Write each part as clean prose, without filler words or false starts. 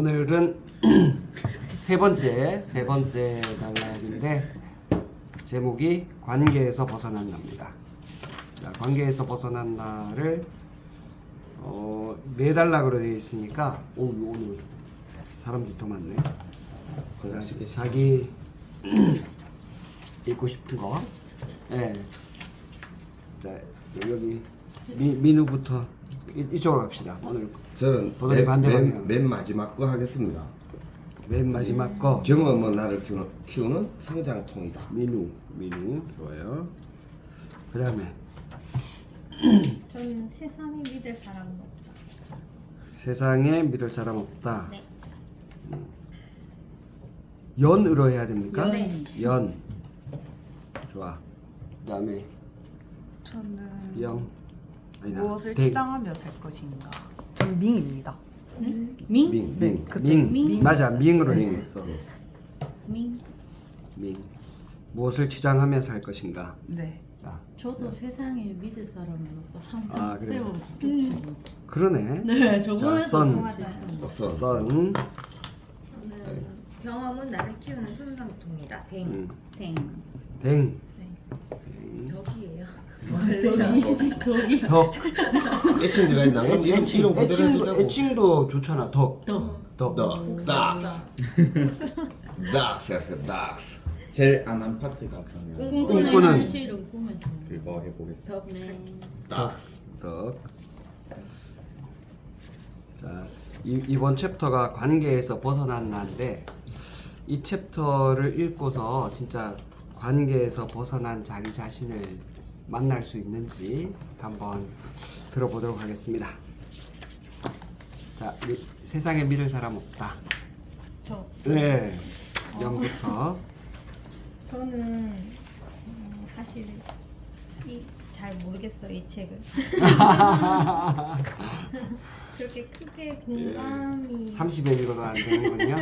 오늘은 세 번째 단락인데 제목이 관계에서 벗어난답니다. 자, 관계에서 벗어난다를 네 단락으로 되어 있으니까 오늘 사람들이 더 많네. 자기 읽고 싶은 거. 네. 자, 여기 민우부터 이쪽으로 갑시다. 오늘 저는 보도리 반대방향. 맨 마지막 거 하겠습니다. 맨 마지막 거. 경험은 나를 키우는 성장통이다. 민우 좋아요. 그 다음에 저는 세상에 믿을 사람은 없다. 세상에 믿을 사람 없다. 네. 연으로 해야 됩니까? 네. 연. 좋아. 그 다음에 저는 영. 아니다. 무엇을 대- 치장하며 살 것인가. 저는 밍입니다. 밍? 네, 그때 밍. 밍. 맞아. 밍으로 밍. 했어. 밍? 밍. 무엇을 치장하며 살 것인가. 네. 자, 저도 세상에 믿을 사람은 없다. 항상 아, 그래요? 세워 붙이고. 그러네. 네, 저번에도 선. 맞았어요. 어선. 선. 저는 경험은 나를 키우는 성장통이다. 댕. 땡. 댕. 덕이에요. 덕. 애칭 들어있나? 그럼 이런 그대로 해도 되고. 애칭도 좋잖아. 덕. 덕. 덕. 닥스. 제일 안 한 파트가 그러면 꿈꾸는 꿈꾸는 현실은 꿈에서. 그거 해보겠습니다. 네. 닥스. 덕. 자, 이번 챕터가 관계에서 벗어난다인데 이 챕터를 읽고서 진짜 관계에서 벗어난 자기 자신을 만날 수 있는지 한번 들어보도록 하겠습니다. 자, 세상에 믿을 사람 없다. 저. 네, 영부터. 저는 사실 잘 모르겠어요, 이 책을. 그렇게 크게 공감이. 30에 읽어도 안 되는군요.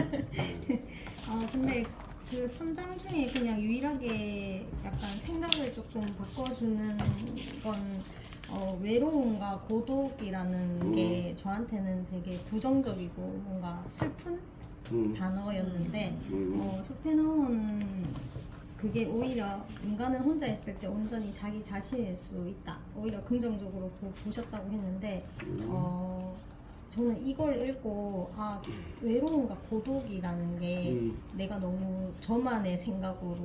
근데 그 3장 중에 그냥 유일하게 약간 생각을 조금 바꿔주는 건 외로움과 고독이라는 게 저한테는 되게 부정적이고 뭔가 슬픈 단어였는데 쇼펜하우어는 그게 오히려 인간은 혼자 있을 때 온전히 자기 자신일 수 있다. 오히려 긍정적으로 보셨다고 했는데 저는 이걸 읽고 외로움과 고독이라는 게 내가 너무 저만의 생각으로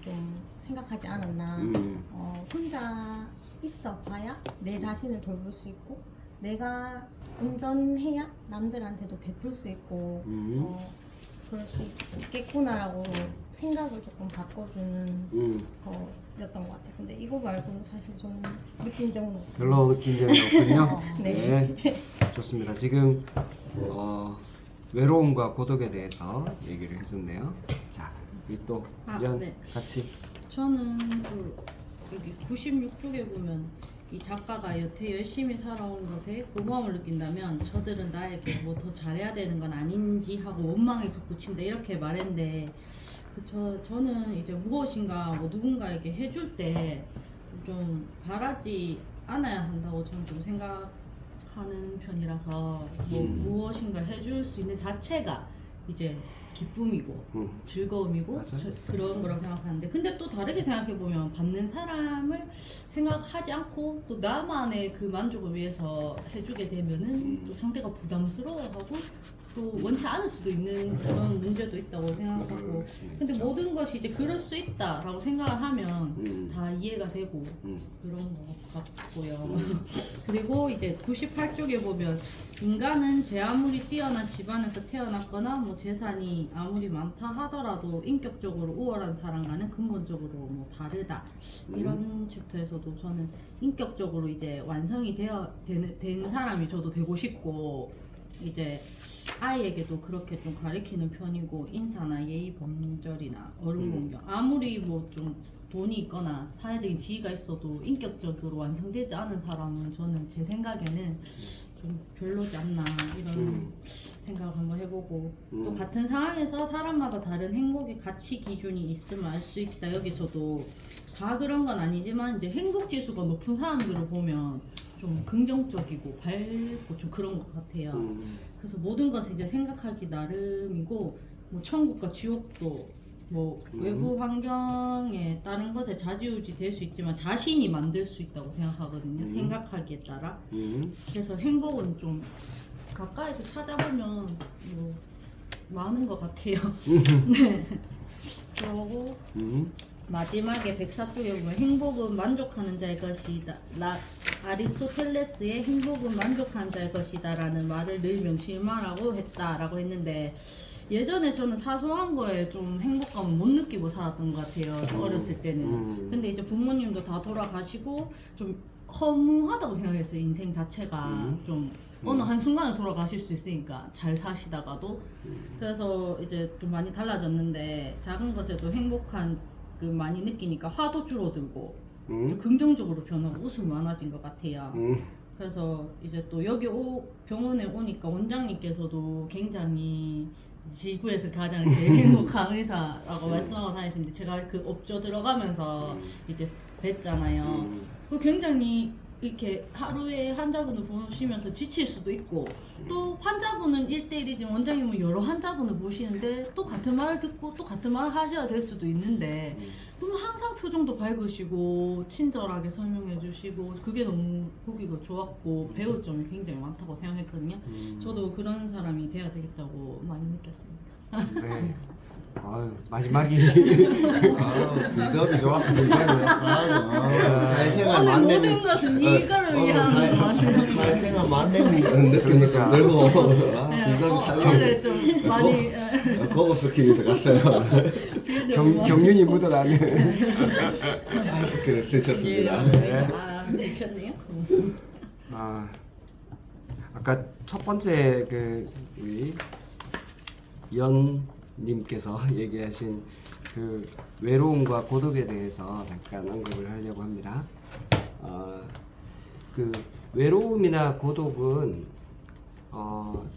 좀 생각하지 않았나. 혼자 있어 봐야 내 자신을 돌볼 수 있고 내가 온전해야 남들한테도 베풀 수 있고 그럴 수 있겠구나라고 생각을 조금 바꿔주는 거였던 것 같아요. 근데 이거 말고는 사실 저는 느낀 적은 없어요. 별로 느낀 적이 없군요. 네. 좋습니다. 지금 외로움과 고독에 대해서 얘기를 해줬네요. 자, 우리 또 연 네. 같이. 저는 여기 96쪽에 보면 이 작가가 여태 열심히 살아온 것에 고마움을 느낀다면 저들은 나에게 뭐 더 잘해야 되는 건 아닌지 하고 원망에서 고친다 이렇게 말했는데 저는 이제 무엇인가 뭐 누군가에게 해줄 때 좀 바라지 않아야 한다고 저는 좀 생각하는 편이라서 뭐 무엇인가 해줄 수 있는 자체가 이제 기쁨이고 즐거움이고 맞아. 그런 거라고 생각하는데 근데 또 다르게 생각해보면 받는 사람을 생각하지 않고 또 나만의 그 만족을 위해서 해주게 되면은 또 상대가 부담스러워하고 또 원치 않을 수도 있는 그런 문제도 있다고 생각하고 근데 모든 것이 이제 그럴 수 있다라고 생각을 하면 다 이해가 되고 그런 것 같고요. 그리고 이제 98쪽에 보면 인간은 제 아무리 뛰어난 집안에서 태어났거나 뭐 재산이 아무리 많다 하더라도 인격적으로 우월한 사람과는 근본적으로 뭐 다르다. 이런 챕터에서도 저는 인격적으로 이제 완성이 된 사람이 저도 되고 싶고 이제 아이에게도 그렇게 좀 가르치는 편이고 인사나 예의 범절이나 어른 공경 아무리 뭐 좀 돈이 있거나 사회적인 지위가 있어도 인격적으로 완성되지 않은 사람은 저는 제 생각에는 좀 별로지 않나 이런 생각을 한번 해보고 또 같은 상황에서 사람마다 다른 행복의 가치 기준이 있으면 알 수 있다. 여기서도 다 그런 건 아니지만 이제 행복 지수가 높은 사람들을 보면 좀 긍정적이고 밝고 좀 그런 것 같아요. 그래서 모든 것을 이제 생각하기 나름이고 뭐 천국과 지옥도 뭐 외부 환경에 다른 것에 좌지우지 될 수 있지만 자신이 만들 수 있다고 생각하거든요. 생각하기에 따라. 그래서 행복은 좀 가까이서 찾아보면 뭐 많은 것 같아요. 네. 그러고 마지막에 백사 쪽에 보면 행복은 만족하는 자의 것이다. 아리스토텔레스의 행복은 만족하는 자의 것이다 라는 말을 늘 명심하라고 했다라고 했는데 예전에 저는 사소한 거에 좀 행복감을 못 느끼고 살았던 것 같아요. 어렸을 때는. 근데 이제 부모님도 다 돌아가시고 좀 허무하다고 생각했어요. 인생 자체가 좀 어느 한순간에 돌아가실 수 있으니까 잘 사시다가도. 그래서 이제 좀 많이 달라졌는데 작은 것에도 행복한 그 많이 느끼니까 화도 줄어들고 좀 긍정적으로 변하고 웃음이 많아진 것 같아요. 그래서 이제 또 여기 병원에 오니까 원장님께서도 굉장히 지구에서 가장 제일 행복한 의사라고 말씀하고 다니시는데 제가 그 업조 들어가면서 이제 뵀잖아요. 그 굉장히 이렇게 하루에 환자분을 보시면서 지칠 수도 있고 또 환자분은 1대1이지만 원장님은 여러 환자분을 보시는데 또 같은 말을 듣고 또 같은 말을 하셔야 될 수도 있는데 너무 항상 표정도 밝으시고 친절하게 설명해 주시고 그게 너무 보기가 좋았고 배울 점이 굉장히 많다고 생각했거든요. 저도 그런 사람이 돼야 되겠다고 많이 느꼈습니다. 네. 아유, 마지막이 빌드업이 좋았어. 빌드업이 사회생활 오늘 만렙 모든 것은 이거를 위한 거죠. 사회생활 만렙 느낌도 좀 들고 빌드업이 어제 살려 좀 많이 고급 스킬이 들어갔어요. 경륜이 묻어나는 하이 스킬을 예, 쓰셨습니다. 맞습니다. 아, 들켰네요. 아, 아까 첫 번째 그 우리 연님께서 얘기하신 그 외로움과 고독에 대해서 잠깐 언급을 하려고 합니다. 그 외로움이나 고독은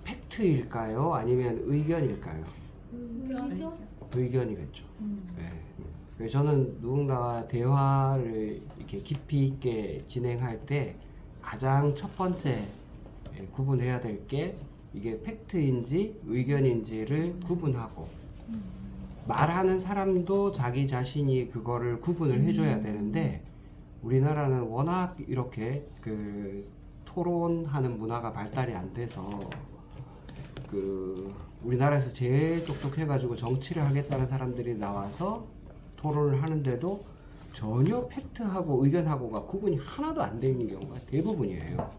팩트일까요? 아니면 의견일까요? 의견이겠죠. 네. 그래서 저는 누군가와 대화를 이렇게 깊이 있게 진행할 때 가장 첫 번째 구분해야 될 게 이게 팩트인지 의견인지를 구분하고 말하는 사람도 자기 자신이 그거를 구분을 해줘야 되는데 우리나라는 워낙 이렇게 그 토론하는 문화가 발달이 안 돼서 그 우리나라에서 제일 똑똑해가지고 정치를 하겠다는 사람들이 나와서 토론을 하는데도 전혀 팩트하고 의견하고가 구분이 하나도 안 돼 있는 경우가 대부분이에요.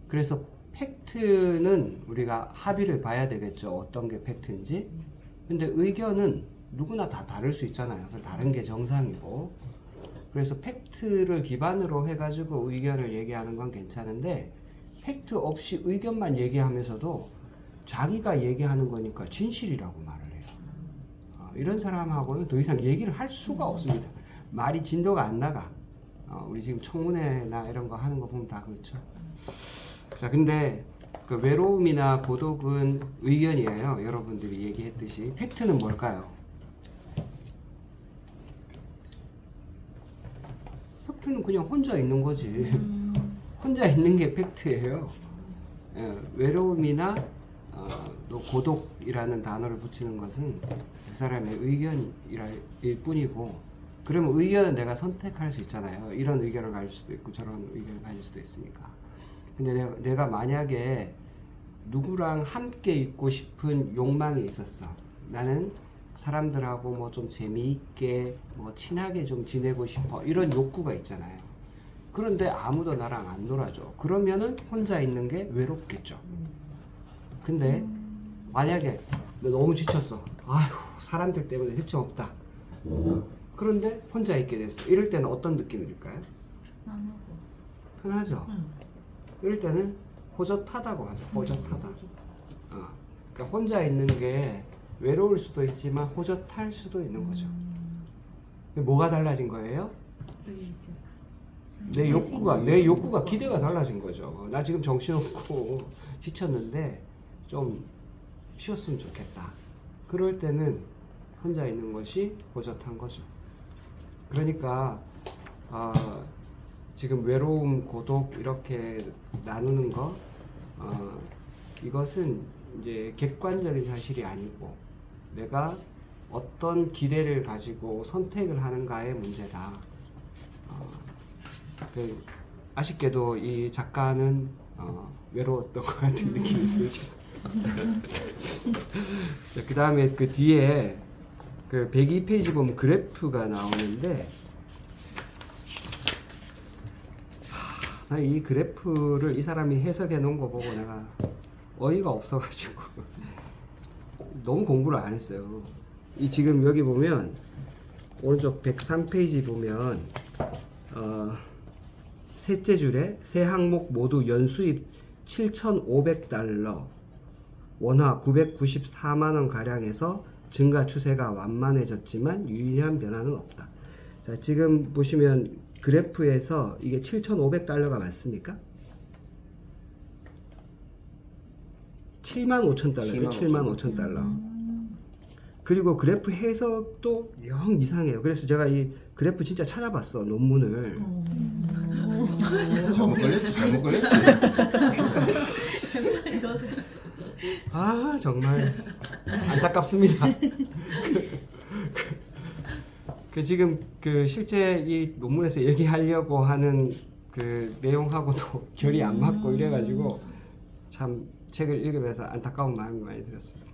그래서 팩트는 우리가 합의를 봐야 되겠죠. 어떤 게 팩트인지. 근데 의견은 누구나 다 다를 수 있잖아요. 다른 게 정상이고. 그래서 팩트를 기반으로 해가지고 의견을 얘기하는 건 괜찮은데 팩트 없이 의견만 얘기하면서도 자기가 얘기하는 거니까 진실이라고 말을 해요. 이런 사람하고는 더 이상 얘기를 할 수가 없습니다. 말이 진도가 안 나가. 우리 지금 청문회나 이런 거 하는 거 보면 다 그렇죠. 자, 근데 그 외로움이나 고독은 의견이에요. 여러분들이 얘기했듯이. 팩트는 뭘까요? 팩트는 그냥 혼자 있는 거지. 혼자 있는 게 팩트예요. 외로움이나 또 고독이라는 단어를 붙이는 것은 그 사람의 의견일 뿐이고, 그러면 의견은 내가 선택할 수 있잖아요. 이런 의견을 가질 수도 있고 저런 의견을 가질 수도 있으니까. 근데 내가 만약에 누구랑 함께 있고 싶은 욕망이 있었어. 나는 사람들하고 뭐 좀 재미있게 뭐 친하게 좀 지내고 싶어. 이런 욕구가 있잖아요. 그런데 아무도 나랑 안 놀아줘. 그러면은 혼자 있는 게 외롭겠죠. 근데 만약에 너 너무 지쳤어. 아휴, 사람들 때문에 대책 없다. 그런데 혼자 있게 됐어. 이럴 때는 어떤 느낌이 들까요? 편하죠. 이럴 때는 호젓하다고 하죠. 호젓하다. 그러니까 혼자 있는 게 외로울 수도 있지만 호젓할 수도 있는 거죠. 뭐가 달라진 거예요? 내 욕구가 기대가 달라진 거죠. 나 지금 정신없고 지쳤는데 좀 쉬었으면 좋겠다. 그럴 때는 혼자 있는 것이 호젓한 거죠. 그러니까 지금 외로움, 고독 이렇게 나누는 거 이것은 이제 객관적인 사실이 아니고 내가 어떤 기대를 가지고 선택을 하는가의 문제다. 아쉽게도 이 작가는 외로웠던 것 같은 느낌이 들죠. 그 다음에 그 뒤에 그 102페이지 보면 그래프가 나오는데 나 이 그래프를 이 사람이 해석해 놓은 거 보고 내가 어이가 없어가지고 너무 공부를 안 했어요. 이 지금 여기 보면 오른쪽 103페이지 보면 셋째 줄에 세 항목 모두 연수입 7,500달러, 원화 994만원 가량에서 증가 추세가 완만해졌지만 유의미한 변화는 없다. 자, 지금 보시면 그래프에서 이게 7,500달러가 맞습니까? 75,000달러죠. 75,000달러. 그리고 그래프 해석도 영 이상해요. 그래서 제가 이 그래프 진짜 찾아봤어, 논문을. 잘못 걸렸지. 아, 정말 안타깝습니다. 지금 그 실제 이 논문에서 얘기하려고 하는 그 내용하고도 결이 안 맞고 이래가지고 참 책을 읽으면서 안타까운 마음이 많이 들었습니다.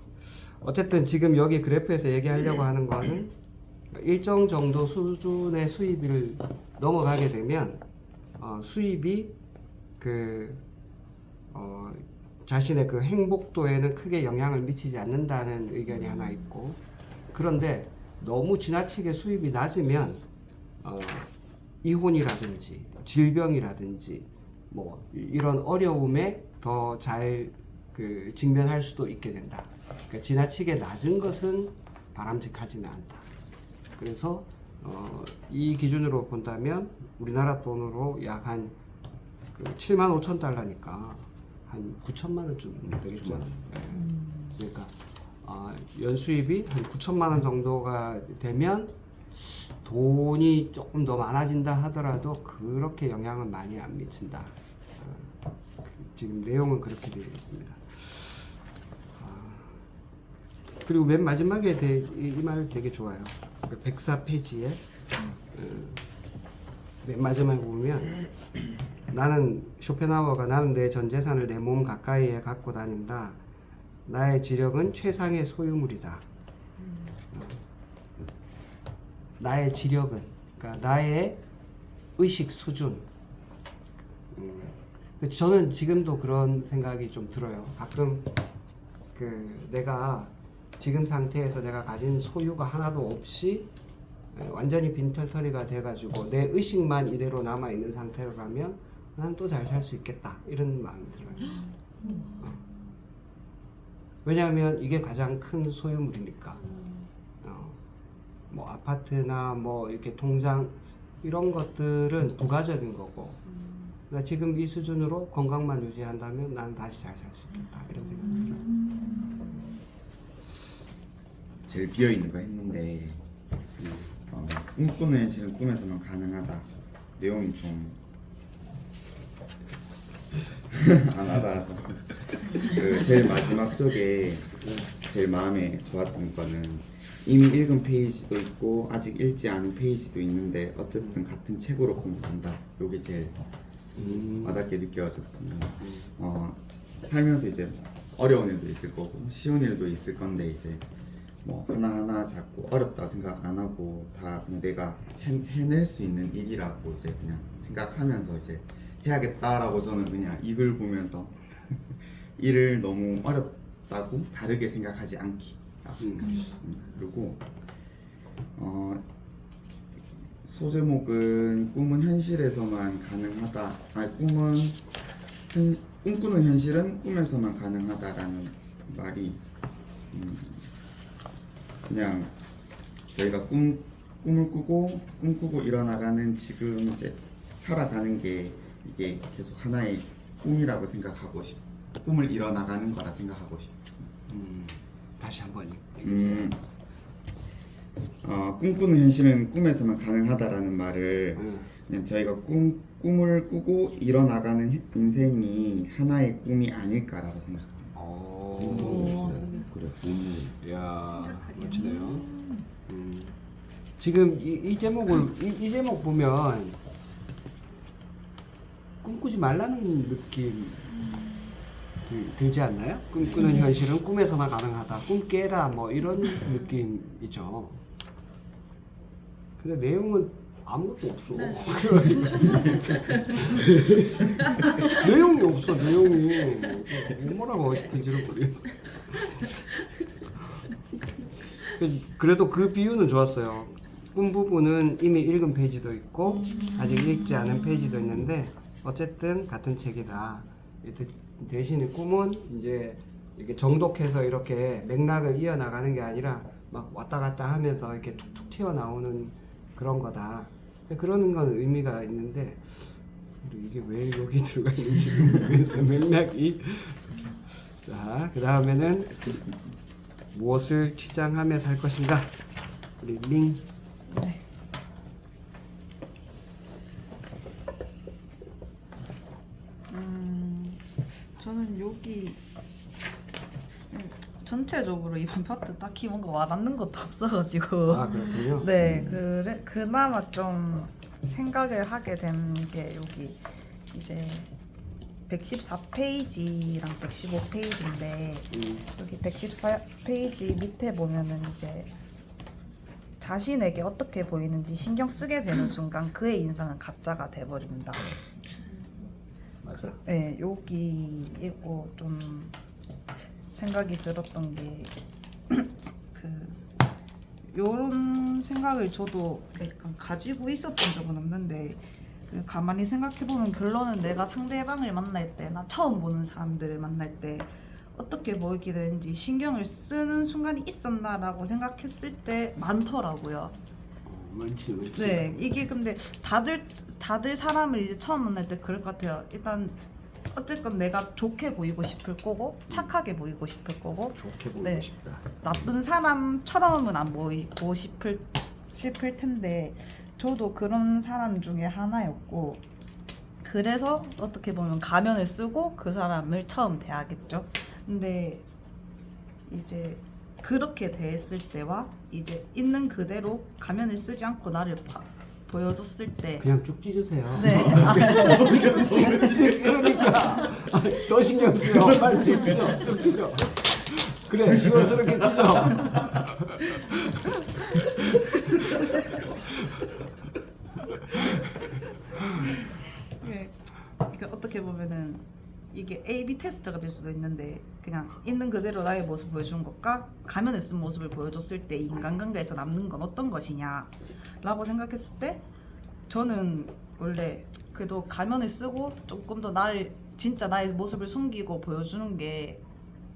어쨌든 지금 여기 그래프에서 얘기하려고 하는 거는 일정 정도 수준의 수입을 넘어가게 되면 수입이 자신의 그 행복도에는 크게 영향을 미치지 않는다는 의견이 하나 있고, 그런데 너무 지나치게 수입이 낮으면 이혼이라든지 질병이라든지 뭐 이런 어려움에 더 잘 직면할 수도 있게 된다. 그러니까 지나치게 낮은 것은 바람직하지는 않다. 그래서 이 기준으로 본다면 우리나라 돈으로 약 한 75,000달러니까 한 9천만 원쯤 되겠죠. 네. 그러니까 연수입이 한 9천만 원 정도가 되면 돈이 조금 더 많아진다 하더라도 그렇게 영향은 많이 안 미친다. 지금 내용은 그렇게 되어 있습니다. 그리고 맨 마지막에 이 말 되게 좋아요. 104페이지에 맨 마지막에 보면 쇼펜하우어가 나는 내 전 재산을 내 몸 가까이에 갖고 다닌다. 나의 지력은 최상의 소유물이다. 나의 지력은, 그러니까 나의 의식 수준. 저는 지금도 그런 생각이 좀 들어요. 가끔 내가 지금 상태에서 내가 가진 소유가 하나도 없이 완전히 빈털터리가 돼가지고 내 의식만 이대로 남아있는 상태로라면 난 또 잘 살 수 있겠다, 이런 마음이 들어요. 왜냐하면 이게 가장 큰 소유물이니까. 뭐 아파트나 뭐 이렇게 통장 이런 것들은 부가적인 거고, 그러니까 지금 이 수준으로 건강만 유지한다면 난 다시 잘 살 수 있겠다, 이런 생각이 들어요. 제일 비어있는 거 했는데 꿈꾸는 현실은 꿈에서만 가능하다. 내용이 좀 안 와닿아서 그 제일 마지막 쪽에 제일 마음에 좋았던 거는 이미 읽은 페이지도 있고 아직 읽지 않은 페이지도 있는데 어쨌든 같은 책으로 공부한다. 요게 제일 와닿게 느껴졌습니다. 살면서 이제 어려운 일도 있을 거고 쉬운 일도 있을 건데 이제 뭐 하나하나 자꾸 어렵다 생각 안 하고 다 그냥 내가 해낼 수 있는 일이라고 이제 그냥 생각하면서 이제 해야겠다라고 저는 그냥 이 글 보면서 일을 너무 어렵다고 다르게 생각하지 않기라고 생각했습니다. 그리고 소제목은 꿈은 현실에서만 가능하다. 꿈꾸는 현실은 꿈에서만 가능하다라는 말이 그냥 저희가 꿈을 꾸고 일어나가는 지금 이제 살아가는 게 이게 계속 하나의 꿈이라고 생각하고 꿈을 이뤄나가는 거라 생각하고 싶습니다. 다시 한번 꿈꾸는 현실은 꿈에서만 가능하다라는 말을 응. 그냥 저희가 꿈을 꾸고 일어나가는 인생이 하나의 꿈이 아닐까라고 생각합니다. 오. 그래 봄. 야, 멋지네요. 지금 이 제목을 이 제목 보면 꿈꾸지 말라는 느낌 들지 않나요? 꿈꾸는 현실은 꿈에서나 가능하다. 꿈 깨라 뭐 이런 느낌이죠. 근데 내용은 아무것도 없어. 내용이 없어. 내용이 뭐라고 편지를 모르겠어. 그래도 그 비유는 좋았어요. 꿈 부분은 이미 읽은 페이지도 있고 아직 읽지 않은 페이지도 있는데 어쨌든 같은 책이다. 대신에 꿈은 이제 이렇게 정독해서 이렇게 맥락을 이어나가는 게 아니라 막 왔다 갔다 하면서 이렇게 툭툭 튀어나오는 그런 거다. 그러는 건 의미가 있는데 이게 왜 여기 들어가 있는지 모르겠어요. 맥락이. 자, 그 다음에는 무엇을 치장하며 살 것인가? 우리 링. 네. 저는 여기 전체적으로 이번 파트 딱히 뭔가 와닿는 것도 없어가지고 아, 그렇군요. 네, 그나마 좀 생각을 하게 된 게 여기 이제 114페이지랑 115페이지인데 여기 114페이지 밑에 보면은 이제 자신에게 어떻게 보이는지 신경 쓰게 되는 순간 그의 인상은 가짜가 돼버린다. 맞아. 네, 여기 읽고 좀 생각이 들었던 게 요런 생각을 저도 약간 가지고 있었던 적은 없는데 가만히 생각해보면 결론은 내가 상대방을 만날 때, 나 처음 보는 사람들을 만날 때 어떻게 보이게 되는지 신경을 쓰는 순간이 있었나라고 생각했을 때 많더라고요. 많지. 네, 이게 근데 다들 사람을 이제 처음 만날 때 그럴 것 같아요. 일단 어쨌건 내가 좋게 보이고 싶을 거고 착하게 보이고 싶을 거고 좋게 보이고 네. 싶다. 나쁜 사람처럼은 안 보이고 싶을 텐데 저도 그런 사람 중에 하나였고 그래서 어떻게 보면 가면을 쓰고 그 사람을 처음 대하겠죠. 근데 이제 그렇게 대했을 때와 이제 있는 그대로 가면을 쓰지 않고 나를 보여줬을 때 그냥 쭉 찢으세요. 네. 그러니까 더 신경 쓰여. 빨리 쭉 찢어. 쭉 찢어. 그래, 시원스럽게 찢어. 이게 어떻게 보면은 이게 A/B 테스트가 될 수도 있는데 그냥 있는 그대로 나의 모습을 보여주는 것과 가면을 쓴 모습을 보여줬을 때 인간관계에서 남는 건 어떤 것이냐라고 생각했을 때 저는 원래 그래도 가면을 쓰고 조금 더 나를 진짜 나의 모습을 숨기고 보여주는 게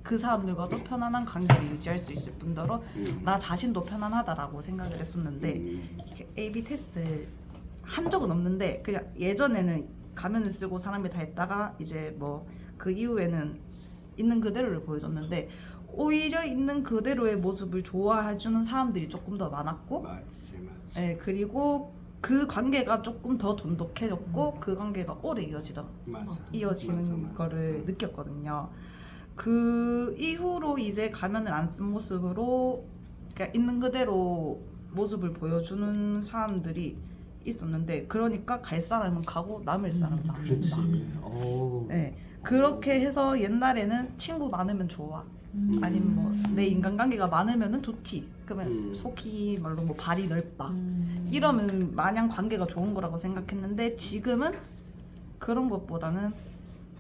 그 사람들과도 편안한 관계를 유지할 수 있을 뿐더러 나 자신도 편안하다라고 생각을 했었는데 이렇게 A/B 테스트를 한 적은 없는데 그냥 예전에는 가면을 쓰고 사람이 다 했다가 이제 뭐 그 이후에는 있는 그대로를 보여줬는데 오히려 있는 그대로의 모습을 좋아해주는 사람들이 조금 더 많았고 맞지. 예, 그리고 그 관계가 조금 더 돈독해졌고 그 관계가 오래 이어지는 맞아. 거를 느꼈거든요. 그 이후로 이제 가면을 안 쓴 모습으로 그러니까 있는 그대로 모습을 보여주는 사람들이 있었는데 그러니까 갈 사람은 가고 남을 사람은 그렇지. 남는다. 오. 네, 그렇게 해서 옛날에는 친구 많으면 좋아. 아니면 뭐 내 인간관계가 많으면은 좋지. 그러면 속히 말로 뭐 발이 넓다. 이러면 마냥 관계가 좋은 거라고 생각했는데 지금은 그런 것보다는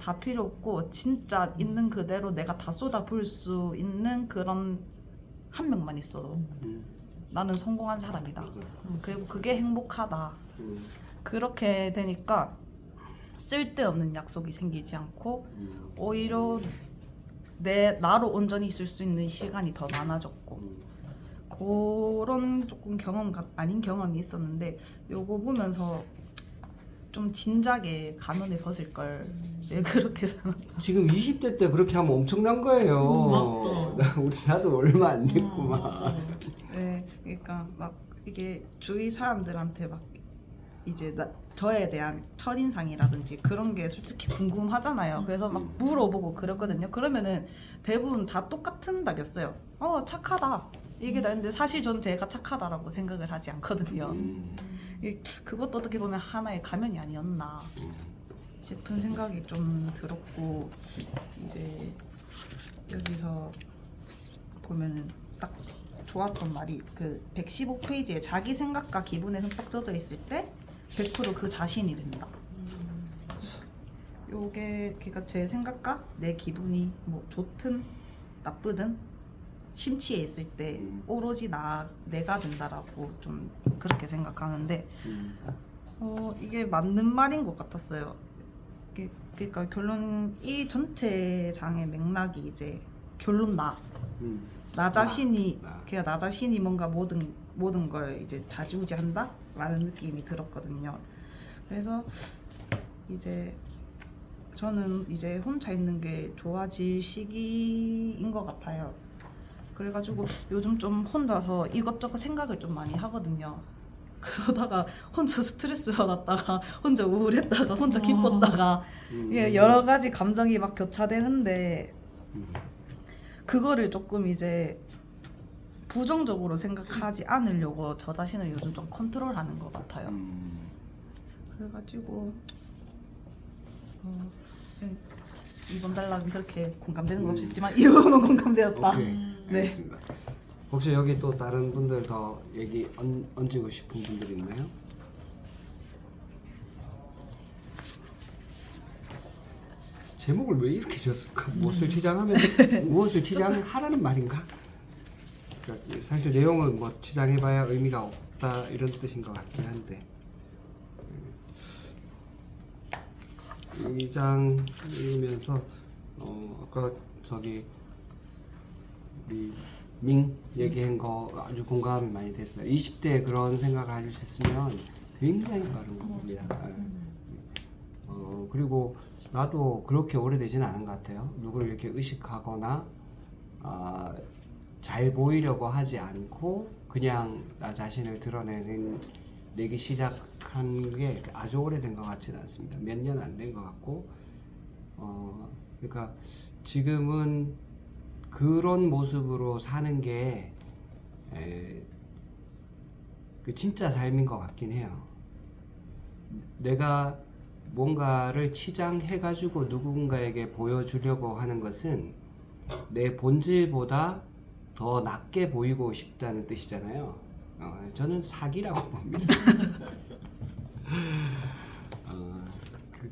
다 필요 없고 진짜 있는 그대로 내가 다 쏟아부을 수 있는 그런 한 명만 있어도 나는 성공한 사람이다. 맞아. 그리고 그게 행복하다. 음. 그렇게 되니까 쓸데없는 약속이 생기지 않고 오히려 나로 온전히 있을 수 있는 시간이 더 많아졌고 그런 조금 경험 아닌 경험이 있었는데 요거 보면서 좀 진작에 가면을 벗을 걸 왜 그렇게 생각? 지금 20대 때 그렇게 하면 엄청난 거예요. 맞다. 나도 얼마 안 음, 됐구만. 네, 그러니까 막 이게 주위 사람들한테 막 이제 저에 대한 첫인상이라든지 그런 게 솔직히 궁금하잖아요. 그래서 막 물어보고 그랬거든요. 그러면은 대부분 다 똑같은 답이었어요. 착하다. 이게 나는데 사실 전 제가 착하다라고 생각을 하지 않거든요. 그것도 어떻게 보면 하나의 가면이 아니었나 싶은 생각이 좀 들었고, 이제 여기서 보면은 딱 좋았던 말이 그 115페이지에 자기 생각과 기분에 흠뻑 젖어 있을 때 100% 그 자신이 된다. 요게 그러니까 제 생각과 내 기분이 뭐 좋든 나쁘든 심취해 있을 때 오로지 내가 된다라고 좀 그렇게 생각하는데 이게 맞는 말인 것 같았어요. 그러니까 결론 이 전체 장의 맥락이 이제 결론 나 자신이 그냥 나 자신이 뭔가 모든 걸 이제 좌지우지한다라는 느낌이 들었거든요. 그래서 이제 저는 이제 혼자 있는 게 좋아질 시기인 것 같아요. 그래가지고 요즘 좀 혼자서 이것저것 생각을 좀 많이 하거든요. 그러다가 혼자 스트레스 받았다가 혼자 우울했다가 혼자 기뻤다가 이게 여러 가지 감정이 막 교차되는데 그거를 조금 이제 부정적으로 생각하지 않으려고 저 자신을 요즘 좀 컨트롤하는 것 같아요. 그래가지고 이번 달락은 그렇게 공감되는 건 없었지만 이 부분은 공감되었다. 오케이, 네. 알겠습니다. 혹시 여기 또 다른 분들 더 얘기 얹고 싶은 분들 있나요? 제목을 왜 이렇게 지었을까? 무엇을 치장하면 무엇을 치장하라는 말인가? 그러니까 사실 내용은 뭐 치장해봐야 의미가 없다 이런 뜻인 것 같긴 한데 이 장 읽으면서 아까 저기 우리 밍 얘기한 거 아주 공감이 많이 됐어요. 20대에 그런 생각을 하셨으면 굉장히 빠른 겁니다. 그리고 나도 그렇게 오래되지는 않은 것 같아요. 누구를 이렇게 의식하거나 잘 보이려고 하지 않고 그냥 나 자신을 내기 시작한 게 아주 오래된 것 같지는 않습니다. 몇 년 안 된 것 같고 그러니까 지금은 그런 모습으로 사는 게 그 진짜 삶인 것 같긴 해요. 내가 뭔가를 치장해가지고 누군가에게 보여주려고 하는 것은 내 본질보다 더 낮게 보이고 싶다는 뜻이잖아요. 저는 사기라고 봅니다.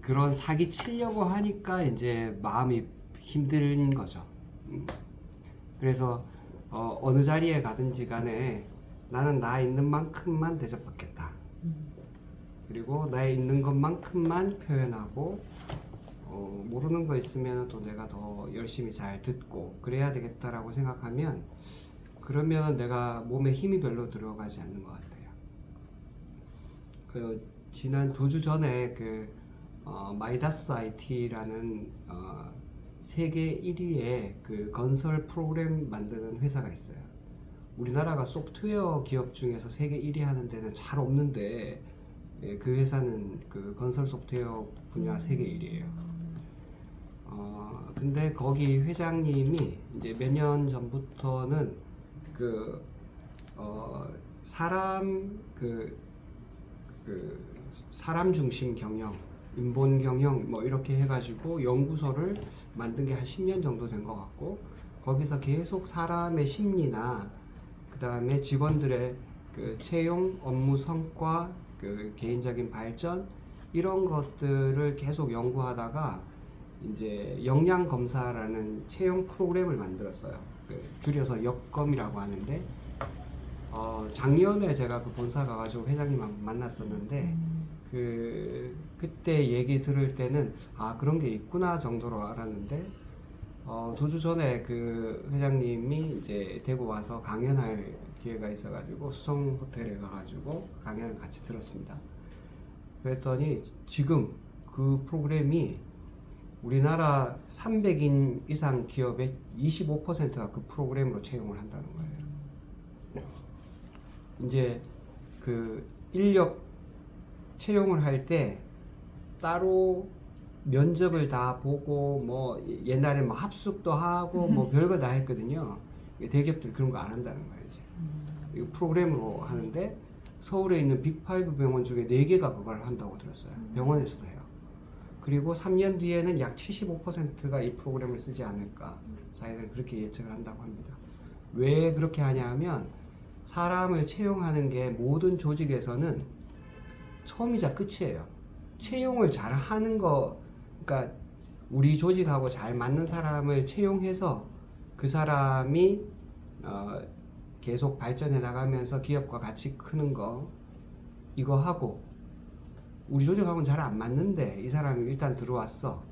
그런 사기 치려고 하니까 이제 마음이 힘든 거죠. 그래서 어느 자리에 가든지 간에 나는 나 있는 만큼만 대접받겠다. 그리고 나의 있는 것만큼만 표현하고 모르는 거 있으면 또 내가 더 열심히 잘 듣고 그래야 되겠다라고 생각하면 그러면 내가 몸에 힘이 별로 들어가지 않는 것 같아요. 지난 2주 전에 마이다스 IT라는 세계 1위의 그 건설 프로그램 만드는 회사가 있어요. 우리나라가 소프트웨어 기업 중에서 세계 1위 하는 데는 잘 없는데 그 회사는 그 건설 소프트웨어 분야 세계 1위예요. 근데 거기 회장님이 이제 몇 년 전부터는 사람 중심 경영, 인본 경영 뭐 이렇게 해가지고 연구소를 만든 게 한 10년 정도 된 것 같고 거기서 계속 사람의 심리나 그 다음에 직원들의 그 채용, 업무 성과, 그 개인적인 발전 이런 것들을 계속 연구하다가 이제 역량 검사라는 채용 프로그램을 만들었어요. 줄여서 역검이라고 하는데 작년에 제가 그 본사 가가지고 회장님하고 만났었는데 그때 얘기 들을 때는 그런 게 있구나 정도로 알았는데 2주 전에 그 회장님이 이제 대구 와서 강연할 기회가 있어가지고 수성 호텔에 가가지고 강연을 같이 들었습니다. 그랬더니 지금 그 프로그램이 우리나라 300인 이상 기업의 25%가 그 프로그램으로 채용을 한다는 거예요. 이제 그 인력 채용을 할 때 따로 면접을 다 보고 뭐 옛날에 뭐 합숙도 하고 뭐 별거 다 했거든요. 대기업들 그런 거 안 한다는 거예요 이제. 이거 프로그램으로 하는데 서울에 있는 빅5 병원 중에 4개가 그걸 한다고 들었어요. 병원에서도 해요. 그리고 3년 뒤에는 약 75%가 이 프로그램을 쓰지 않을까. 자기들은 그렇게 예측을 한다고 합니다. 왜 그렇게 하냐 하면 사람을 채용하는 게 모든 조직에서는 처음이자 끝이에요. 채용을 잘 하는 거, 그러니까 우리 조직하고 잘 맞는 사람을 채용해서 그 사람이 계속 발전해 나가면서 기업과 같이 크는 거 이거 하고 우리 조직하고는 잘 안 맞는데 이 사람이 일단 들어왔어.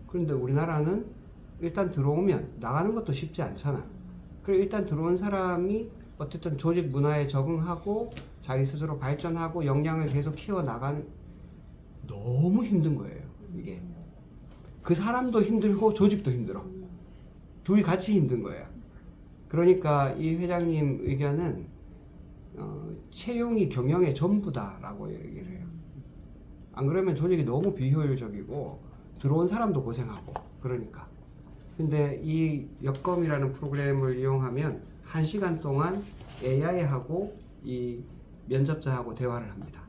그런데 우리나라는 일단 들어오면 나가는 것도 쉽지 않잖아. 그래 일단 들어온 사람이 어쨌든 조직 문화에 적응하고 자기 스스로 발전하고 역량을 계속 키워 나가는 너무 힘든 거예요. 이게 그 사람도 힘들고 조직도 힘들어. 둘이 같이 힘든 거예요. 그러니까 이 회장님 의견은 채용이 경영의 전부다라고 얘기를 해요. 안 그러면 조직이 너무 비효율적이고 들어온 사람도 고생하고 그러니까. 근데 이 역검이라는 프로그램을 이용하면 1시간 동안 AI하고 이 면접자하고 대화를 합니다.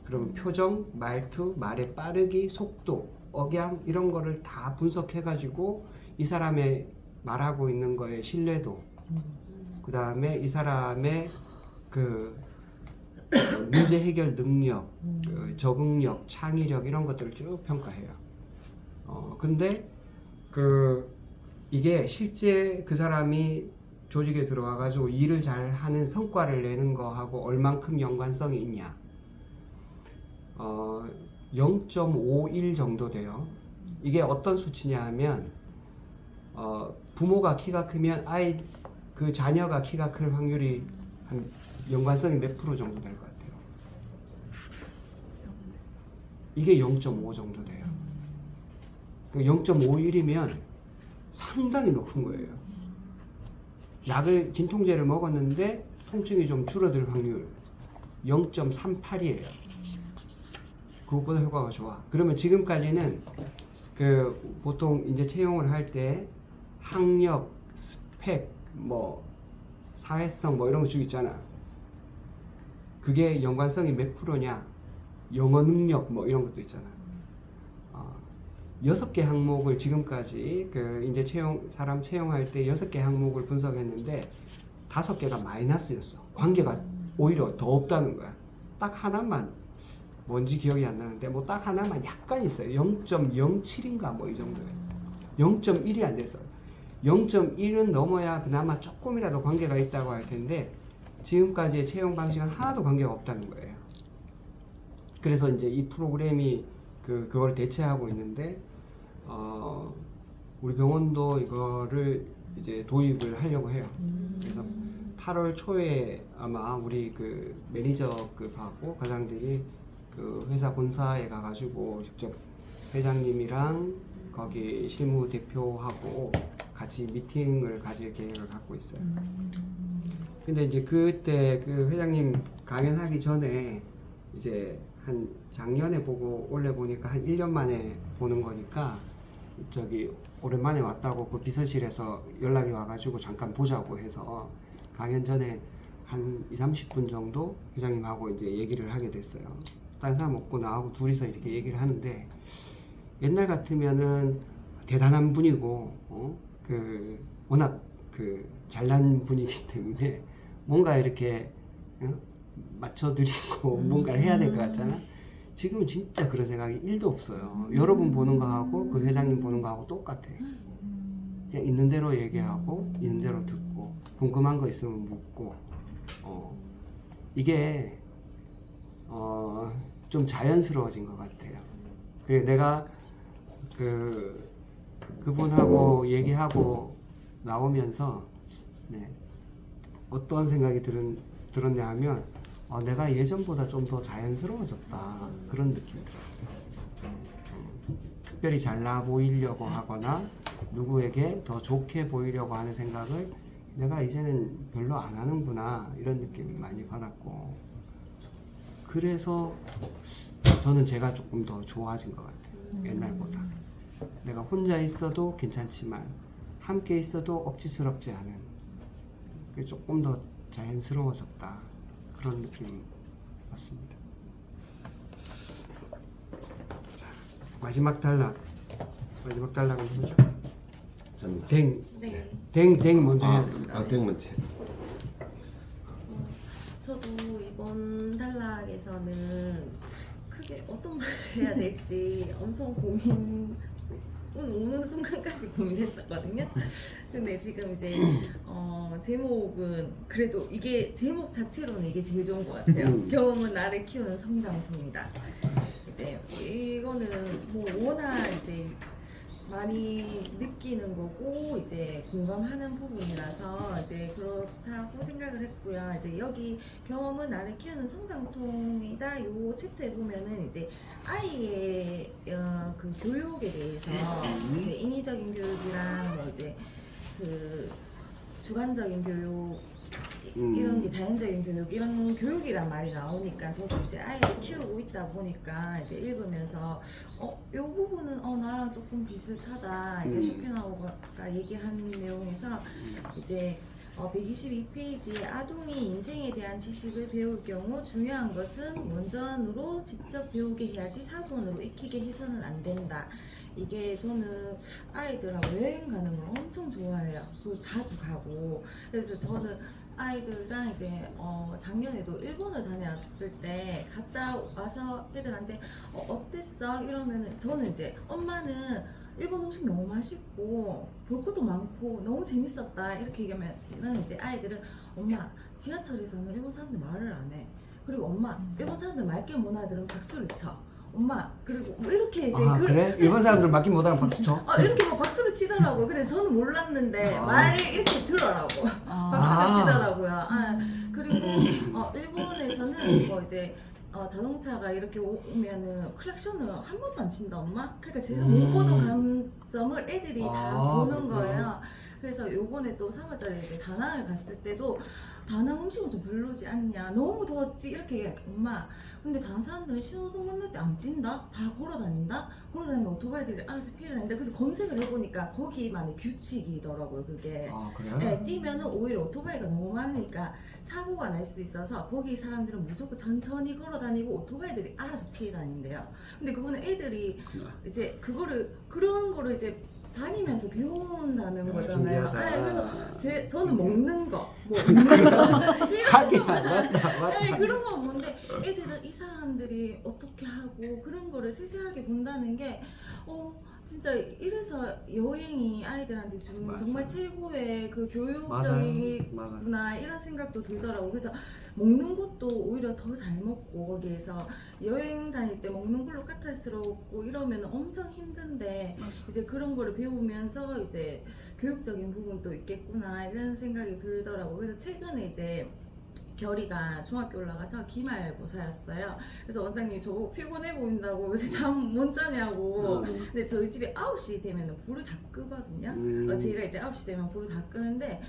그러면 표정, 말투, 말의 빠르기, 속도, 억양 이런 거를 다 분석해가지고 이 사람의 말하고 있는 거에 신뢰도, 그 다음에 이 사람의 그 문제 해결 능력, 그 적응력, 창의력 이런 것들을 쭉 평가해요. 근데 이게 실제 그 사람이 조직에 들어와가지고 일을 잘 하는 성과를 내는 거하고 얼만큼 연관성이 있냐? 0.51 정도 돼요. 이게 어떤 수치냐 하면 부모가 키가 크면 그 자녀가 키가 클 확률이 한 연관성이 몇 프로 정도 될 것 같아요. 이게 0.5 정도 돼요. 0.51이면 상당히 높은 거예요. 진통제를 먹었는데 통증이 좀 줄어들 확률 0.38이에요. 그것보다 효과가 좋아. 그러면 지금까지는 보통 이제 채용을 할 때 학력, 스펙, 뭐 사회성 뭐 이런 거 쭉 있잖아. 그게 연관성이 몇 프로냐? 영어 능력 뭐 이런 것도 있잖아. 6개 항목을 지금까지 이제 사람 채용할 때 6개 항목을 분석했는데 5개가 마이너스였어. 관계가 오히려 더 없다는 거야. 딱 하나만 뭔지 기억이 안 나는데 뭐 딱 하나만 약간 있어요. 0.07인가 뭐 이 정도예요. 0.1이 안 됐어요. 0.1은 넘어야 그나마 조금이라도 관계가 있다고 할 텐데 지금까지의 채용 방식은 하나도 관계가 없다는 거예요. 그래서 이제 이 프로그램이 그걸 대체하고 있는데 우리 병원도 이거를 이제 도입을 하려고 해요. 그래서 8월 초에 아마 우리 매니저급하고 과장들이 회사 본사에 가가지고 직접 회장님이랑 거기 실무 대표하고 같이 미팅을 가질 계획을 갖고 있어요. 근데 이제 그때 회장님 강연하기 전에 이제 한 작년에 보고 올해 보니까 한 1년 만에 보는 거니까 오랜만에 왔다고 그 비서실에서 연락이 와가지고 잠깐 보자고 해서 강연 전에 한 20-30분 정도 회장님하고 이제 얘기를 하게 됐어요. 딴 사람 없고 나하고 둘이서 이렇게 얘기를 하는데 옛날 같으면은 대단한 분이고 워낙 잘난 분이기 때문에 뭔가 이렇게 맞춰드리고 뭔가를 해야 될 것 같잖아. 지금은 진짜 그런 생각이 1도 없어요. 여러분 보는 거하고 그 회장님 보는 거하고 똑같아. 그냥 있는 대로 얘기하고 있는 대로 듣고 궁금한 거 있으면 묻고 이게 좀 자연스러워진 것 같아요. 그래 내가 그분하고 얘기하고 나오면서 어떤 생각이 들었냐 하면 내가 예전보다 좀 더 자연스러워졌다 그런 느낌이 들었어요. 특별히 잘나 보이려고 하거나 누구에게 더 좋게 보이려고 하는 생각을 내가 이제는 별로 안 하는구나 이런 느낌을 많이 받았고, 그래서 저는 제가 조금 더 좋아진 것 같아요. 옛날보다. 내가 혼자 있어도 괜찮지만 함께 있어도 억지스럽지 않은, 그게 조금 더 자연스러워졌다 그런 느낌 받습니다. 자, 마지막 단락은 뭐죠? 접니다. 댕 네. 먼저 해야 됩니다. 땡 먼저. 저도 이번 단락에서는 크게 어떤 말을 해야 될지 엄청 오는 순간까지 고민했었거든요. 근데 지금 이제 제목은 그래도 이게 제목 자체로는 이게 제일 좋은 것 같아요. 경험은 나를 키우는 성장통이다. 이제 이거는 뭐 워낙 이제 많이 느끼는 거고 이제 공감하는 부분이라서 이제 그렇다고 생각을 했고요. 이제 여기 경험은 나를 키우는 성장통이다. 요 챕터에 보면은 이제 아이의 그 교육에 대해서 이제 인위적인 교육이랑 뭐 이제 그 주관적인 교육 이런 게 자연적인 교육 이런 교육이란 말이 나오니까 저도 이제 아이를 키우고 있다 보니까 이제 읽으면서 요 부분은 나랑 조금 비슷하다. 이제 쇼펜하우어가 얘기한 내용에서 이제 122페이지에 아동이 인생에 대한 지식을 배울 경우 중요한 것은 원전으로 직접 배우게 해야지 사본으로 익히게 해서는 안 된다. 이게 저는 아이들하고 여행 가는 걸 엄청 좋아해요. 그리고 자주 가고. 그래서 저는 아이들이랑 이제 작년에도 일본을 다녀왔을 때 갔다 와서 애들한테 어땠어? 이러면은 저는 이제 엄마는 일본 음식 너무 맛있고 볼 것도 많고 너무 재밌었다 이렇게 얘기하면 이제 아이들은 엄마 지하철에서는 일본 사람들 말을 안 해. 그리고 엄마 일본 사람들 말귀 못 알아들으면 박수를 쳐. 엄마 그리고 뭐 이렇게 이제 그래? 일본 사람들 맡긴 못하면 박수 쳐? 이렇게 막 박수를 치더라고요. 근데 저는 몰랐는데 말을 이렇게 들어라고 박수를 치더라고요. 그리고 일본에서는 뭐 이제 자동차가 이렇게 오면은 클락션을 한 번도 안 친다 엄마? 그러니까 제가 못 보던 감점을 애들이 다 보는 거예요. 그래서 요번에 또 3월달에 이제 다낭을 갔을 때도 다낭 음식은 좀 별로지 않냐, 너무 더웠지 이렇게 얘기해. 엄마 근데 다른 사람들은 신호등 건널 때 안 뛴다? 다 걸어다닌다? 걸어다니면 오토바이들이 알아서 피해 다닌다. 그래서 검색을 해보니까 거기만의 규칙이더라고요 그게. 그래요? 네, 뛰면은 오히려 오토바이가 너무 많으니까 사고가 날 수 있어서 거기 사람들은 무조건 천천히 걸어다니고 오토바이들이 알아서 피해 다닌대요. 근데 그거는 애들이 이제 그런 거를 이제 다니면서 배운다는 거잖아요. 신기하다. 네, 그래서 저는 먹는 거, 뭐 입는 거, 하긴 맞다. 네, 그런 건 뭔데 애들은 이 사람들이 어떻게 하고 그런 거를 세세하게 본다는 게 진짜 이래서 여행이 아이들한테 주는 맞아. 정말 최고의 그 맞아요. 교육적이구나 이런 생각도 들더라고. 그래서 먹는 것도 오히려 더 잘 먹고 거기에서 여행 다닐 때 먹는 걸로 까탈스럽고 이러면 엄청 힘든데 이제 그런 거를 배우면서 이제 교육적인 부분도 있겠구나 이런 생각이 들더라고. 그래서 최근에 이제 결이가 중학교 올라가서 기말고사였어요. 그래서 원장님이 저보고 피곤해 보인다고 요새 잠 못 자냐고. 근데 저희 집에 9시 되면 불을 다 끄거든요. 제가 이제 9시 되면 불을 다 끄는데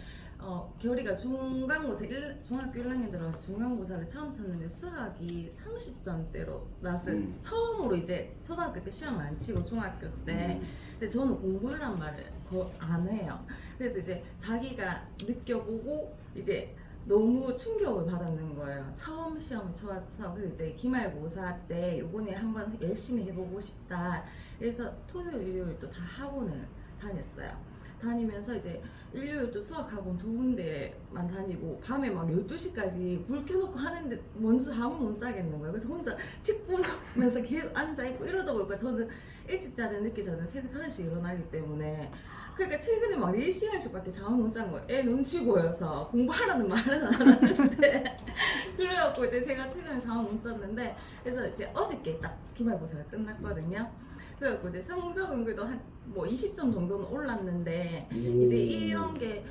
결이가 중간고사 중학교 1학년 들어가서 중간고사를 처음 쳤는데 수학이 30점대로 나왔어요. 처음으로 이제 초등학교 때 시험 안 치고 중학교 때. 근데 저는 공부하란 말을 안 해요. 그래서 이제 자기가 느껴보고 이제 너무 충격을 받았는 거예요. 처음 시험을 쳐서. 그래서 이제 기말고사 때 요번에 한번 열심히 해보고 싶다. 그래서 토요일, 일요일 또 다 학원을 다녔어요. 다니면서 이제 일요일 또 수학학원 2군데만 다니고 밤에 막 12시까지 불 켜놓고 하는데 먼저 잠을 못 자겠는 거예요. 그래서 혼자 책 보면서 계속 앉아있고 이러다 보니까 저는 일찍 자든 늦게 자든 새벽 5시에 일어나기 때문에 그러니까 최근에 막 4시간씩밖에 잠을 못 잔 거예요. 애 눈치 보여서 공부하라는 말은 안 하는데 그래갖고 이제 제가 최근에 잠을 못 잤는데 그래서 이제 어저께 딱 기말고사가 끝났거든요. 그래갖고 이제 성적은 그래도 한 뭐 20점 정도는 올랐는데 이제 이런 게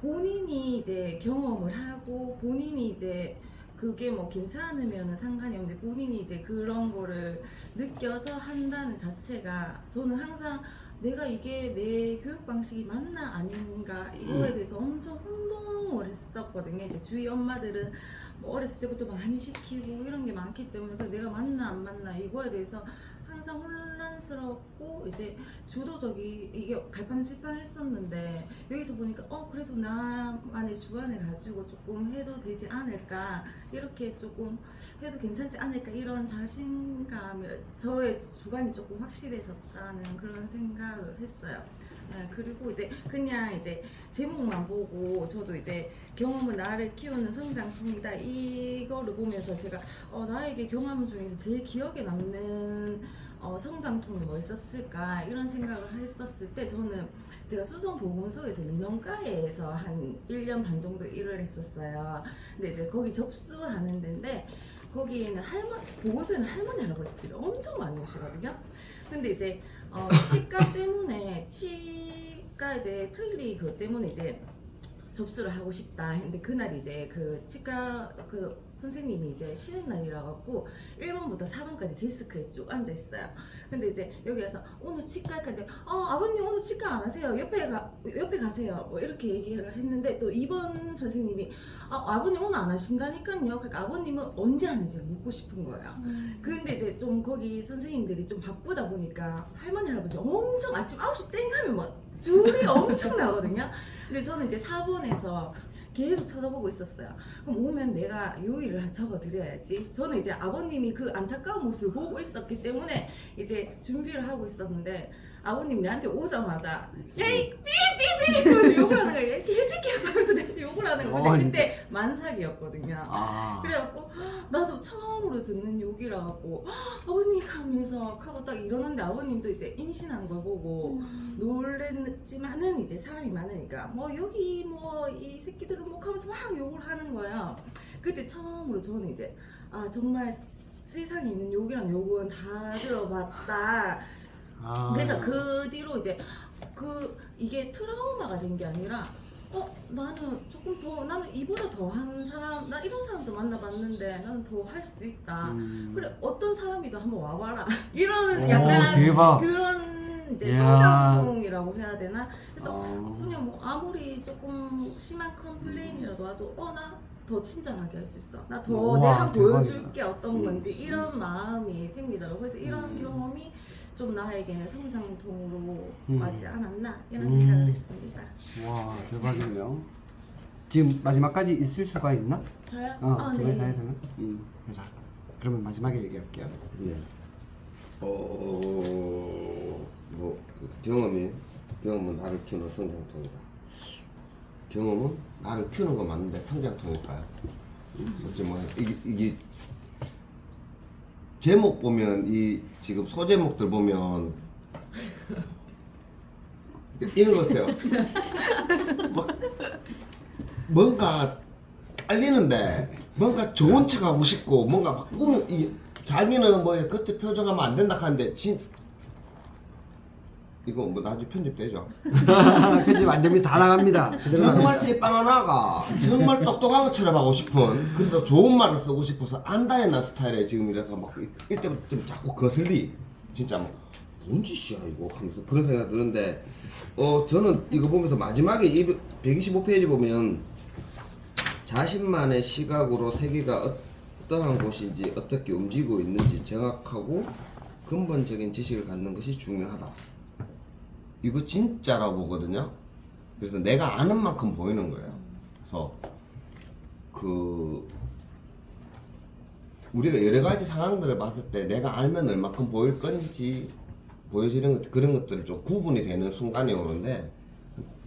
본인이 이제 경험을 하고 본인이 이제 그게 뭐 괜찮으면 상관이 없는데 본인이 이제 그런 거를 느껴서 한다는 자체가 저는 항상 내가 이게 내 교육 방식이 맞나 아닌가 이거에 대해서 엄청 혼동을 했었거든요. 이제 주위 엄마들은 뭐 어렸을 때부터 많이 시키고 이런 게 많기 때문에 내가 맞나 안 맞나 이거에 대해서 항상 혼란스럽고 이제 주도적이 이게 갈팡질팡했었는데 여기서 보니까 그래도 나만의 주관을 가지고 조금 해도 되지 않을까 이렇게 조금 해도 괜찮지 않을까 이런 자신감이 저의 주관이 조금 확실해졌다는 그런 생각을 했어요. 네, 그리고 이제 그냥 이제 제목만 보고 저도 이제 경험은 나를 키우는 성장통이다 이거를 보면서 제가 나에게 경험 중에서 제일 기억에 남는 성장통이 뭐 있었을까 이런 생각을 했었을 때 저는 제가 수성보건소에서 민원과에서 한 1년 반 정도 일을 했었어요. 근데 이제 거기 접수하는 데인데 거기에는 보건소에는 할머니 할아버지들이 엄청 많이 오시거든요. 근데 이제 치과 때문에 치과 이제 틀니 그것 때문에 이제 접수를 하고 싶다 했는데 그날 이제 그 치과 그 선생님이 이제 쉬는 날이라 갖고 1번부터 4번까지 데스크에 쭉 앉아 있어요. 근데 이제 여기 와서 오늘 치과 할까 아버님 오늘 치과 안 하세요. 옆에 가세요. 뭐 이렇게 얘기를 했는데 또 2번 선생님이 아버님 오늘 안 하신다니까요. 그러니까 아버님은 언제 하는지를 묻고 싶은 거예요. 근데 이제 좀 거기 선생님들이 좀 바쁘다 보니까 할머니 할아버지 엄청 아침 9시 땡 하면 막 줄이 엄청 나거든요. 근데 저는 이제 4번에서 계속 쳐다보고 있었어요. 그럼 오면 내가 요일을 적어드려야지. 저는 이제 아버님이 그 안타까운 모습을 보고 있었기 때문에 이제 준비를 하고 있었는데 아버님 내한테 오자마자 야이 삐삐삐 욕을 하는 거예요. 이 개새끼야 하면서 내한테 욕을 하는 거예요. 근데 그때 만삭이었거든요. 그래갖고 나도 처음으로 듣는 욕이라 갖고 아버님 하면서 하고 딱 일어났는데 아버님도 이제 임신한 걸 보고 놀랬지만은 이제 사람이 많으니까 뭐 여기 뭐 이 새끼들은 뭐 하면서 막 욕을 하는 거예요. 그때 처음으로 저는 이제 정말 세상에 있는 욕이랑 욕은 다 들어봤다. 그래서 그 뒤로 이제 이게 트라우마가 된 게 아니라 나는 조금 더 나는 이보다 더 한 사람 나 이런 사람도 만나봤는데 나는 더 할 수 있다. 그래 어떤 사람이든 한번 와봐라 이런 약간 대박. 그런 이제 이야. 성장통이라고 해야 되나? 그래서 그냥 뭐 아무리 조금 심한 컴플레인이라도 와도 나 더 친절하게 할 수 있어. 나 더 우와, 내가 대박이다. 보여줄게 어떤 건지 이런 마음이 생기더라고. 그래서 이런 경험이 좀 나에게는 성장통으로 맞지 않았나 이런 생각을 했습니다. 와 대박이네요. 지금 마지막까지 있을 수가 있나? 저요? 두 개 다 해야 네. 되나? 자 그러면 마지막에 얘기할게요. 네. 뭐 경험은 나를 키우는 성장통이다. 경험은 나를 키우는 건 맞는데 성장통일까요? 솔직히 뭐 이게 제목 보면 이 지금 소제목들 보면 이런 것 같아요. 뭔가 딸리는데 뭔가 좋은 척 하고 싶고 뭔가 막 꾸며 자기는 뭐 겉에 표정하면 안 된다 하는데 이거 뭐 나중에 편집되죠? 편집 안 됩니다. 다 나갑니다. 정말 띠빵 하나가 정말 똑똑한 것처럼 하고 싶은 그래서 좋은 말을 쓰고 싶어서 안다해난 스타일의 지금이라서 막 이때부터 좀 자꾸 거슬리 진짜 뭐 뭔 짓이야 이거 하면서 그런 생각 드는데 저는 이거 보면서 마지막에 125페이지 보면 자신만의 시각으로 세계가 어떠한 곳인지 어떻게 움직이고 있는지 정확하고 근본적인 지식을 갖는 것이 중요하다. 이거 진짜라고 보거든요. 그래서 내가 아는 만큼 보이는 거예요. 그래서 우리가 여러 가지 상황들을 봤을 때 내가 알면 얼마큼 보일 건지 보여지는 그런 것들을 좀 구분이 되는 순간이 오는데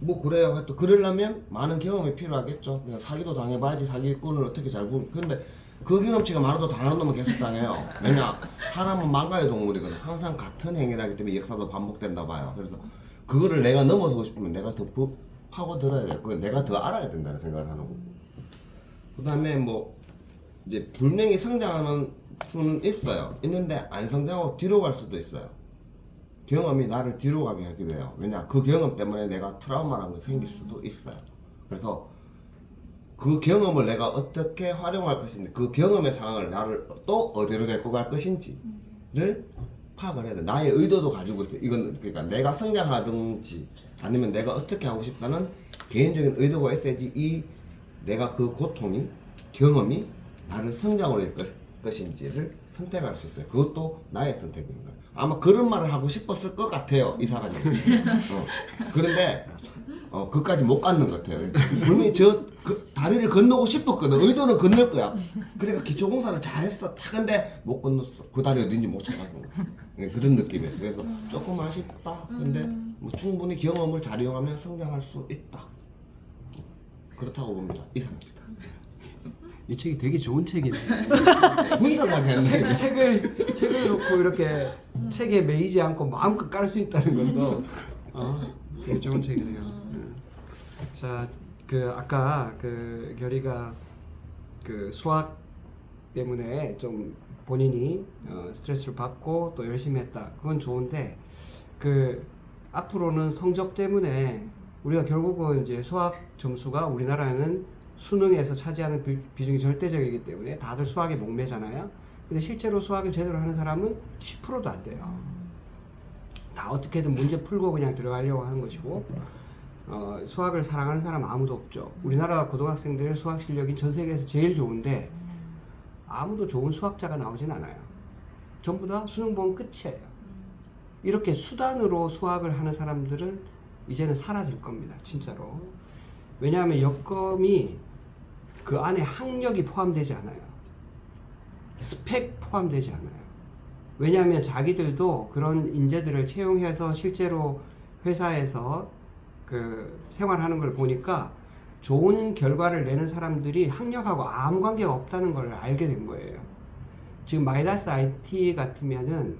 뭐 그래요. 하여튼 그러려면 많은 경험이 필요하겠죠. 그냥 사기도 당해봐야지 사기꾼을 어떻게 잘 그런데 그 경험치가 많아도 당하는 놈은 계속 당해요. 왜냐 사람은 망가의 동물이거든. 항상 같은 행위를 하기 때문에 역사도 반복된다 봐요. 그래서 그거를 내가 넘어서고 싶으면 내가 더 파고들어야 돼. 그걸 내가 더 알아야 된다는 생각을 하는 거고. 그 다음에 뭐 이제 분명히 성장하는 수는 있어요. 있는데 안 성장하고 뒤로 갈 수도 있어요. 경험이 나를 뒤로 가게 하기도 해요. 왜냐 그 경험 때문에 내가 트라우마라는 게 생길 수도 있어요. 그래서 그 경험을 내가 어떻게 활용할 것인지, 그 경험의 상황을 나를 또 어디로 데리고 갈 것인지를 파악을 해야 돼. 나의 의도도 가지고 있어. 이건 그러니까 내가 성장하든지 아니면 내가 어떻게 하고 싶다는 개인적인 의도가 있어야지 이 내가 그 고통이 경험이 나를 성장으로 이끌 것인지를 선택할 수 있어요. 그것도 나의 선택인 거예요. 아마 그런 말을 하고 싶었을 것 같아요, 이 사람이. 그런데 그까지 못 갔는 것 같아요. 분명히 그 다리를 건너고 싶었거든. 의도는 건널 거야. 그러니까 기초공사를 잘했어. 근데 못 건넜어. 그 다리 어딘지 못 찾아서. 그런 느낌이에요. 그래서 조금 아쉽다. 근데 뭐 충분히 경험을 잘 이용하면 성장할 수 있다. 그렇다고 봅니다. 이상입니다. 이 책이 되게 좋은 책이네. 분석만 했네. 책을 놓고 이렇게 책에 매이지 않고 마음껏 깔 수 있다는 것도 되게 좋은 책이네요. 자, 그 아까 그 결이가 그 수학 때문에 좀 본인이 스트레스를 받고 또 열심히 했다. 그건 좋은데 그 앞으로는 성적 때문에 우리가 결국은 이제 수학 점수가 우리나라는 수능에서 차지하는 비중이 절대적이기 때문에 다들 수학에 목매잖아요. 근데 실제로 수학을 제대로 하는 사람은 10%도 안 돼요. 다 어떻게든 문제 풀고 그냥 들어가려고 하는 것이고 수학을 사랑하는 사람 아무도 없죠. 우리나라 고등학생들 수학 실력이 전 세계에서 제일 좋은데 아무도 좋은 수학자가 나오진 않아요. 전부 다 수능 보면 끝이에요. 이렇게 수단으로 수학을 하는 사람들은 이제는 사라질 겁니다. 진짜로. 왜냐하면 여검이 그 안에 학력이 포함되지 않아요. 스펙 포함되지 않아요. 왜냐하면 자기들도 그런 인재들을 채용해서 실제로 회사에서 그 생활하는 걸 보니까 좋은 결과를 내는 사람들이 학력하고 아무 관계가 없다는 걸 알게 된 거예요. 지금 마이다스 IT 같으면은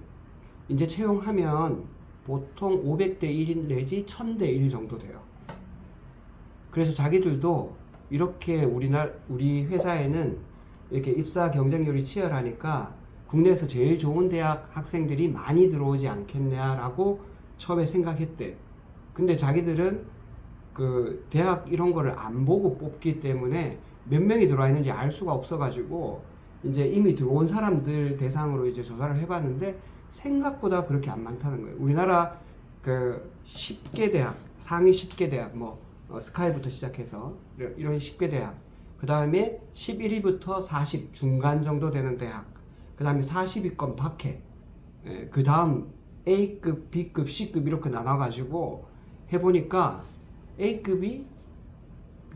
이제 채용하면 보통 500대 1 내지 1000대 1 정도 돼요. 그래서 자기들도 이렇게 우리 회사에는 이렇게 입사 경쟁률이 치열하니까 국내에서 제일 좋은 대학 학생들이 많이 들어오지 않겠냐라고 처음에 생각했대. 근데 자기들은 그 대학 이런 거를 안 보고 뽑기 때문에 몇 명이 들어와 있는지 알 수가 없어가지고 이제 이미 들어온 사람들 대상으로 이제 조사를 해봤는데 생각보다 그렇게 안 많다는 거예요. 우리나라 그 10개 대학, 상위 10개 대학, 뭐 스카이부터 시작해서 이런 10개 대학, 그 다음에 11위부터 40 중간 정도 되는 대학, 그 다음에 40위권 밖에, 그 다음 A급, B급, C급 이렇게 나눠가지고 해보니까 A급이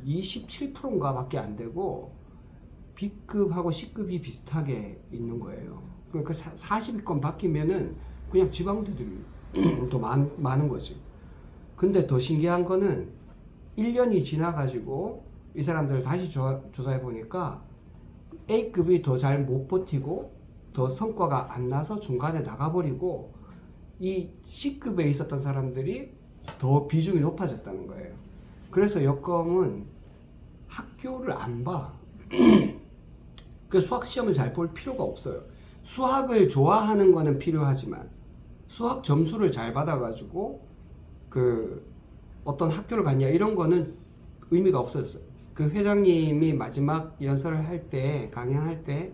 27%인가 밖에 안 되고 B급하고 C급이 비슷하게 있는 거예요. 그러니까 40위권 바뀌면은 그냥 지방대들이 더 많은 거지. 근데 더 신기한 거는 1년이 지나가지고 이 사람들을 다시 조사해 보니까 A급이 더 잘 못 버티고 더 성과가 안 나서 중간에 나가버리고 이 C급에 있었던 사람들이 더 비중이 높아졌다는 거예요. 그래서 여검은 학교를 안 봐. 그 수학 시험을 잘 볼 필요가 없어요. 수학을 좋아하는 거는 필요하지만 수학 점수를 잘 받아가지고 그 어떤 학교를 갔냐 이런 거는 의미가 없어졌어요. 그 회장님이 마지막 연설을 할 때, 강연할 때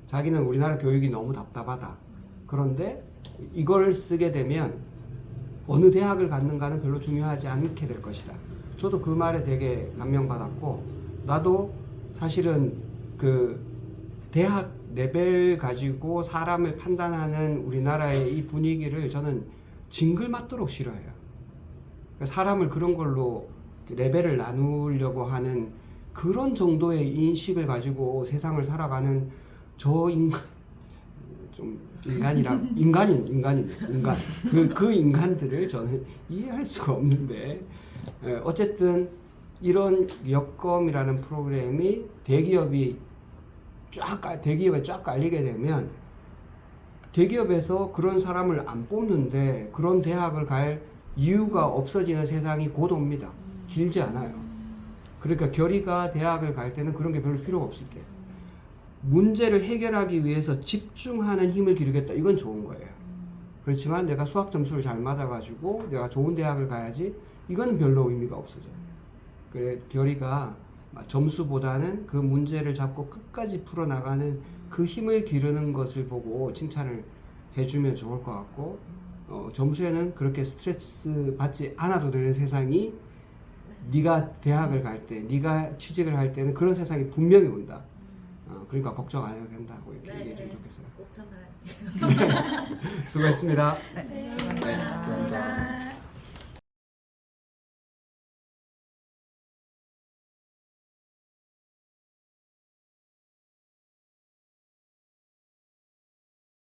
자기는 우리나라 교육이 너무 답답하다. 그런데 이걸 쓰게 되면 어느 대학을 갔는가는 별로 중요하지 않게 될 것이다. 저도 그 말에 되게 감명받았고, 나도 사실은 그 대학 레벨 가지고 사람을 판단하는 우리나라의 이 분위기를 저는 징글맞도록 싫어해요. 사람을 그런 걸로 레벨을 나누려고 하는 그런 정도의 인식을 가지고 세상을 살아가는 저 인간, 좀 인간. 그 인간들을 저는 이해할 수가 없는데, 어쨌든 이런 여검이라는 프로그램이 대기업에 쫙 깔리게 되면 대기업에서 그런 사람을 안 뽑는데 그런 대학을 갈 이유가 없어지는 세상이 곧 옵니다. 길지 않아요. 그러니까 결이가 대학을 갈 때는 그런 게 별로 필요가 없을 게, 문제를 해결하기 위해서 집중하는 힘을 기르겠다, 이건 좋은 거예요. 그렇지만 내가 수학 점수를 잘 맞아가지고 내가 좋은 대학을 가야지, 이건 별로 의미가 없어져요. 그래 결이가 점수보다는 그 문제를 잡고 끝까지 풀어나가는 그 힘을 기르는 것을 보고 칭찬을 해주면 좋을 것 같고, 점수에는 그렇게 스트레스 받지 않아도 되는 세상이 네가 대학을 갈 때, 네가 취직을 할 때는 그런 세상이 분명히 온다. 그러니까 걱정 안 해도 된다고 이렇게 네, 얘기해 주면 네. 좋겠어요. 꼭 전달할게요. 수고했습니다. 네, 네, 수고하셨습니다. 네, 감사합니다.